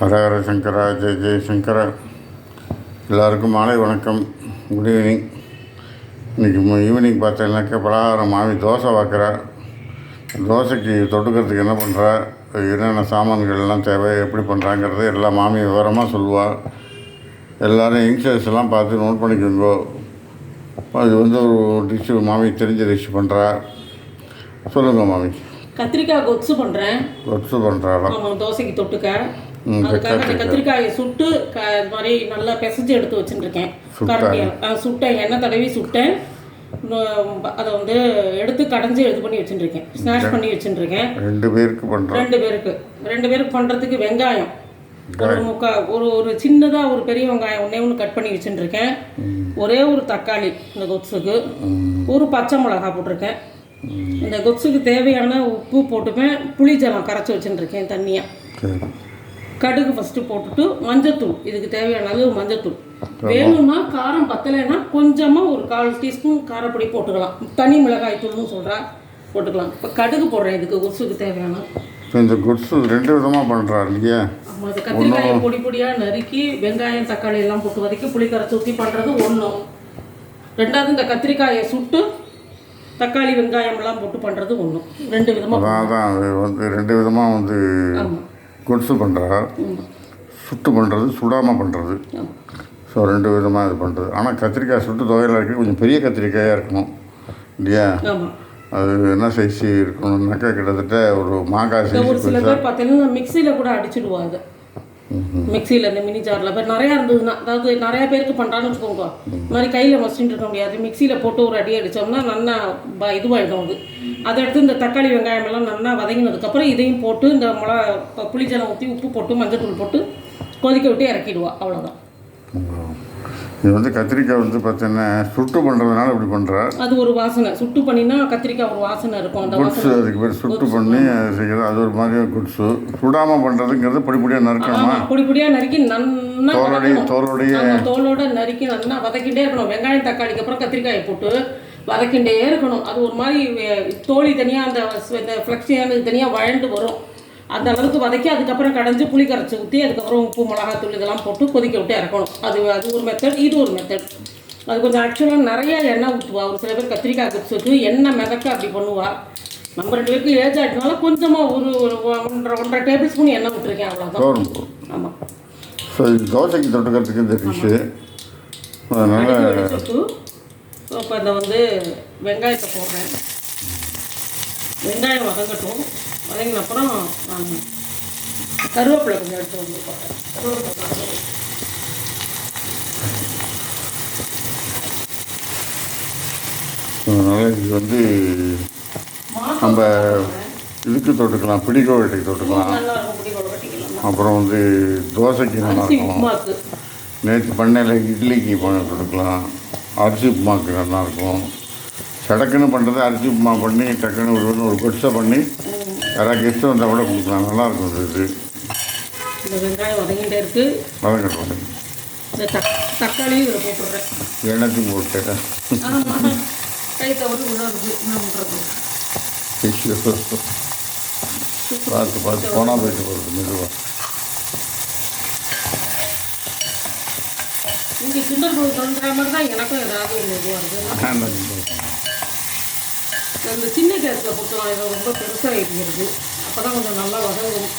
ஹரஹர சங்கரா, ஜெய ஜெயசங்கர. எல்லாருக்கும் மாலை வணக்கம், குட் ஈவினிங். இன்றைக்கி ஈவினிங் பார்த்தீங்கன்னாக்கா பலகாரம் மாமி தோசை பார்க்குறா. தோசைக்கு தொட்டுக்கிறதுக்கு என்ன பண்ணுறா, என்னென்ன சாமான்கள்லாம் தேவை, எப்படி பண்ணுறாங்கிறது எல்லாம் மாமி விவரமாக சொல்லுவாள். எல்லோரும் யங்ஸ்டர்ஸ் எல்லாம் பார்த்து நோட் பண்ணிக்கோங்கோ. அது ஒரு டிஷ்ஷு மாமி தெரிஞ்ச டிஷ் பண்ணுறா. சொல்லுங்கள் மாமி. கத்திரிக்காய் கொத்து பண்ணுறேன். கொத்து பண்ணுறாளா? தோசைக்கு தொட்டுக்க. அதுக்காக அந்த கத்திரிக்காயை சுட்டு இது மாதிரி நல்லா பிசைஞ்சு எடுத்து வச்சுட்டுருக்கேன். சுட்டேன், எண்ணெய் தடவி சுட்டேன். அதை எடுத்து கடைஞ்சி இது பண்ணி வச்சுட்டுருக்கேன், ஸ்நாஷ் பண்ணி வச்சுட்டுருக்கேன். ரெண்டு பேருக்கு பண்ணுறதுக்கு வெங்காயம் ஒரு சின்னதாக ஒரு பெரிய வெங்காயம் ஒன்று கட் பண்ணி வச்சுட்டுருக்கேன். ஒரே ஒரு தக்காளி இந்த கொத்துக்கு, ஒரு பச்சை மிளகா போட்டிருக்கேன். இந்த கொத்துக்கு தேவையான உப்பு போட்டுப்பேன். புளி ஜலம் கரைச்சி வச்சுட்டுருக்கேன் தண்ணியாக. கடுகு ஃபஸ்ட்டு போட்டுட்டு மஞ்சத்தூள், இதுக்கு தேவையான அளவு மஞ்சத்தூள். வேணும்னா காரம் பத்தலைன்னா கொஞ்சமாக ஒரு 1/4 டீஸ்பூன் காரப்பொடி போட்டுக்கலாம். தனி மிளகாய் தூள்னு சொல்கிறா, போட்டுக்கலாம். இப்போ கடுகு போடுறேன் இதுக்கு கொசுக்கு தேவையான. இந்த கொசு 2 விதமாக பண்ணுறா இல்லையா? ஆமாம், அது கத்திரிக்காயை பொடி பொடியாக நறுக்கி வெங்காயம் தக்காளி எல்லாம் போட்டு வதக்கி புளி கரைச்சி ஊற்றி பண்ணுறது ஒன்று. ரெண்டாவது இந்த கத்திரிக்காயை சுட்டு தக்காளி வெங்காயம் எல்லாம் போட்டு பண்ணுறது ஒன்று. 2 விதமாக. அதான் 2 விதமாக கொசு பண்ணுறா. சுட்டு பண்ணுறது, சுடாமல் பண்ணுறது. ஸோ 2 விதமாக இது பண்ணுறது. ஆனால் கத்திரிக்காய் சுட்டு துவையில் இருக்க கொஞ்சம் பெரிய கத்திரிக்காயாக இருக்கணும் இல்லையா? அது என்ன சைஸ் இருக்கணும்னாக்கா கிட்டத்தட்ட ஒரு மாங்காய் சைஸ். ஒரு சில பேர் பார்த்தீங்கன்னா மிக்சியில் கூட அடிச்சுடுவாங்க. மிக்சியில் இந்த மினி ஜாரில் பேர் நிறையா இருந்ததுன்னா, அதாவது நிறையா பேருக்கு பண்ணுறான்னு வச்சுக்கோங்க. இந்த மாதிரி கையில் மசிச்சுட்டு இருக்க முடியாது. மிக்சியில் போட்டு ஒரு அடி அடித்தோம்னா நல்லா இதுவாகிடும். அதை எடுத்து இந்த தக்காளி வெங்காயம் எல்லாம் நல்லா வதங்கினதுக்கப்புறம் இதையும் போட்டு இந்த புளிஜலம் ஊற்றி உப்பு போட்டு மஞ்சத்தூள் போட்டு கொதிக்க விட்டு இறக்கிடுவா. அவ்வளோதான். இது கத்திரிக்காய் பார்த்தீங்கன்னா சுட்டு பண்ணுறதுனால இப்படி பண்ணுறா. அது ஒரு வாசனை. சுட்டு பண்ணினா கத்திரிக்காய் ஒரு வாசனை இருக்கும். அந்த குட்ஸு அதுக்கு பேர் சுட்டு பண்ணி செய்கிறது. அது ஒரு மாதிரி குட்ஸு. சுடாமல் பண்ணுறதுங்கிறது பொடிப்பொடியாக நறுக்கணுமா? பொடிப்பொடியாக நறுக்கி நல்லா தோலோட நறுக்கி நல்லா வதக்கிட்டே இருக்கணும். வெங்காயம் தக்காளிக்கு அப்புறம் கத்திரிக்காயை போட்டு வதக்கிண்டே இருக்கணும். அது ஒரு மாதிரி தோழி தனியாக அந்த ஃப்ளெக்ஸியானது தனியாக வழண்டு வரும். அந்த அளவுக்கு வதக்கி அதுக்கப்புறம் கடைஞ்சி புளி கரைச்சி ஊற்றி அதுக்கப்புறம் உப்பு மிளகாத்தூள் இதெல்லாம் போட்டு கொதிக்க விட்டு இறக்கணும். அது ஒரு மெத்தட், இது ஒரு மெத்தட். அது கொஞ்சம் ஆக்சுவலாக நிறையா எண்ணெய் ஊற்றுவா. ஒரு சில பேர் கத்திரிக்காய் கடிச்சுட்டு எண்ணெய் மிதக்க அப்படி பண்ணுவாள். நம்ம 2 பேருக்கு ஏஜ் ஆகிட்டனால கொஞ்சமாக ஒரு 1.5 டேபிள் ஸ்பூன் எண்ணெய் விட்டுருக்கேன், அவ்வளோதான். ஆமாம். ஸோ தோசைக்கு தொட்டுக்கிறதுக்கு இந்த டிஷ்ஷு அதனால் சுட்டு இப்போ இந்த வெங்காயத்தை போடுறேன். வெங்காயம் வதங்கட்டும். வதங்கின அப்புறம் நான் கருவேப்பிலை கொஞ்சம் எடுத்து போடுறேன். அதனால் இது நம்ம இதுக்கு தொட்டுக்கலாம், பிடிக்கோட்டைக்கு தொட்டுக்கலாம். அப்புறம் தோசைக்கு நல்லாயிருக்கும். நேற்று பண்ணையில் இட்லிக்கு தொட்டுக்கலாம். அரிசி உப்புமாவுக்கு நல்லாயிருக்கும். சடக்குன்னு பண்ணுறது அரிசி உப்புமா பண்ணி டக்குன்னு ஒரு கொட்ஸை பண்ணி யாராவது கெஸ்ட்டு வந்தால் கூட கொடுக்கலாம். நல்லாயிருக்கும். இது இந்த வெங்காயம் வதங்கிட்டே இருக்குது. வதங்கட்டும். இந்த தக்காளியும் இதில் போட்டுடுறேன். எண்ணத்தையும் போட்டு கை தவறு உணர்வு பார்த்து போனால் போயிட்டு போகிறது மெதுவாக. இங்கே கிண்டல் தோன்ற மாதிரி தான் எனக்கும் ஏதாவது ஒன்று இதுவாக இருக்குது. இந்த சின்ன கேஸில் போட்டோம். இதை ரொம்ப பெருசாக இருக்கிறது. அப்போ தான் கொஞ்சம் நல்லா வதங்கும்.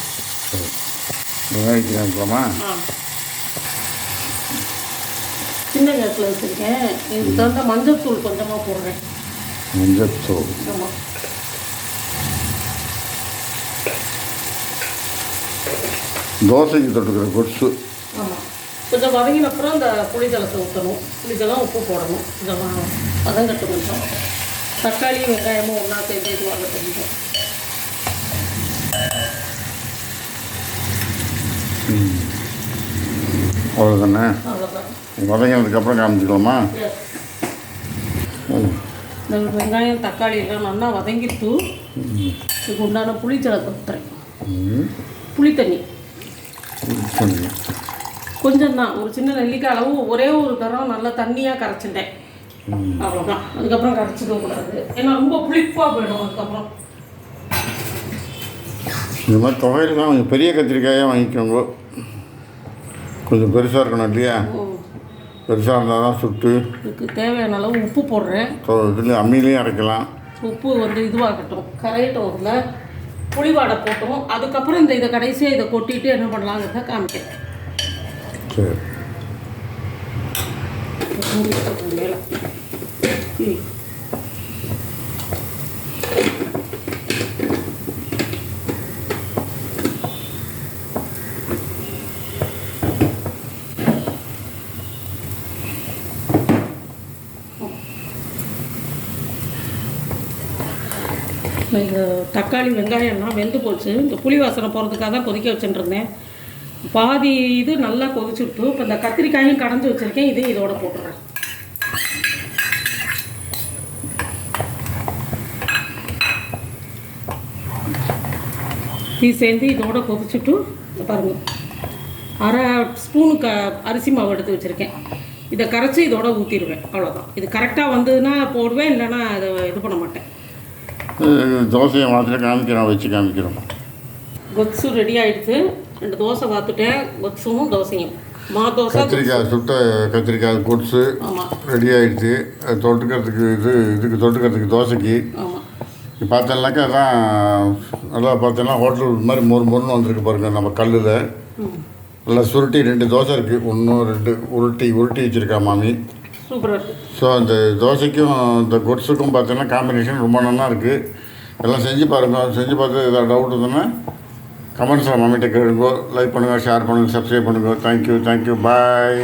வெங்காயக்கலாமா? சின்ன கேஸில் வச்சுருக்கேன். இதுக்கு தகுந்த மஞ்சத்தூள் கொஞ்சமாக போடுறேன். மஞ்சத்தூள். ஆமாம். தோசைக்கு தொட்டுக்கிற கொட்ஸு. ஆமாம். கொஞ்சம் வதங்கின அப்புறம் இந்த புளிஜலத்தை ஊற்றணும். புளிஜலம் உப்பு போடணும். இதெல்லாம் வதங்கட்டு கொஞ்சம். தக்காளியும் வெங்காயமும் ஒன்றா சேர்ந்து இதுவாக தெரியும். அவ்வளோதானே? அவ்வளோதான். வதங்கினதுக்கப்புறம் காமிச்சிக்கலாமா? இந்த வெங்காயம் தக்காளி எல்லாம் நல்லா வதங்கிட்டு இதுக்கு உண்டான புளிஜலத்தை ஊற்றுறேன். புளி தண்ணி கொஞ்சம் தான், ஒரு சின்ன நெல்லிக்காய் அளவு ஒரே ஒரு தரம் நல்லா தண்ணியாக கரைச்சிட்டேன். அவ்வளோதான். அதுக்கப்புறம் கரைச்சிக்க கூடாது, ஏன்னா ரொம்ப புளிப்பாக போயிடும். அதுக்கப்புறம் இந்த மாதிரி துவையல்லாம் கொஞ்சம் பெரிய கத்திரிக்காயாக வாங்கிக்கோங்க. கொஞ்சம் பெருசாக இருக்கணும் இல்லையா? பெருசாக இருந்தால் தான் சுட்டு இதுக்கு தேவையான அளவு உப்பு போடுறேன். இதுலேயும் அம்மிலையும் அரைக்கலாம். உப்பு வந்து இதுவாகட்டும், கரையட்டும். இதில் புளிவாடை போட்டோம். அதுக்கப்புறம் இதை கடைசியாக இதை கொட்டிட்டு என்ன பண்ணலாங்கிறத காமிக்கிறேன். சரி. மேலே இந்த தக்காளி வெங்காயம் எல்லாம் வெந்து போச்சு. இந்த புளி வாசனை போகிறதுக்காக தான் கொதிக்க வச்சுட்டுருந்தேன். பாதி இது நல்லா கொதிச்சுட்டு இப்போ இந்த கத்திரிக்காயும் கடைஞ்சி வச்சுருக்கேன். இதையும் இதோட போட்டுறேன். இது சேர்ந்து இதோட கொதிச்சுட்டு பாருங்கள், அரை ஸ்பூனுக்கு அரிசி மாவு எடுத்து வச்சுருக்கேன். இதை கரைச்சி இதோட ஊற்றிடுவேன். அவ்வளோதான். இது கரெக்டாக வந்ததுன்னா போடுவேன், இல்லைன்னா அதை இது பண்ண மாட்டேன். தோசையை மாத்திரம் காமிக்கிறோம், வச்சு காமிக்கிறோம். கொத்ஸு ரெடி ஆகிடுச்சு. 2 தோசை பார்த்துட்டேன். கொத்ஸும் தோசையும் தோசை. கத்திரிக்காய் சுட்ட கத்திரிக்காய் கொட்ஸு ரெடி ஆகிடுச்சு. தொட்டுக்கிறதுக்கு இதுக்கு தொட்டுக்கிறதுக்கு தோசைக்கு பார்த்தோம்னாக்கா அதான் நல்லா பார்த்தோன்னா ஹோட்டல் மாதிரி மொறுன்னு வந்திருக்கு பாருங்கள். நம்ம கல்லில் நல்லா சுருட்டி 2 தோசை இருக்குது. 1 2 உருட்டி வச்சுருக்கா மாமி. சூப்பராக இருக்குது. ஸோ அந்த தோசைக்கும் இந்த கொட்ஸுக்கும் பார்த்தோன்னா காம்பினேஷன் ரொம்ப நல்லா இருக்குது. எல்லாம் செஞ்சு பாருங்கள். செஞ்சு பார்த்து ஏதாவது டவுட் இருந்ததுன்னா கமெண்ட்ஸில் மாமிகிட்ட கேளுங்க. லைக் பண்ணுங்கள், ஷேர் பண்ணுங்கள், சப்ஸ்கிரைப் பண்ணுங்கள். தேங்க்யூ, பாய்.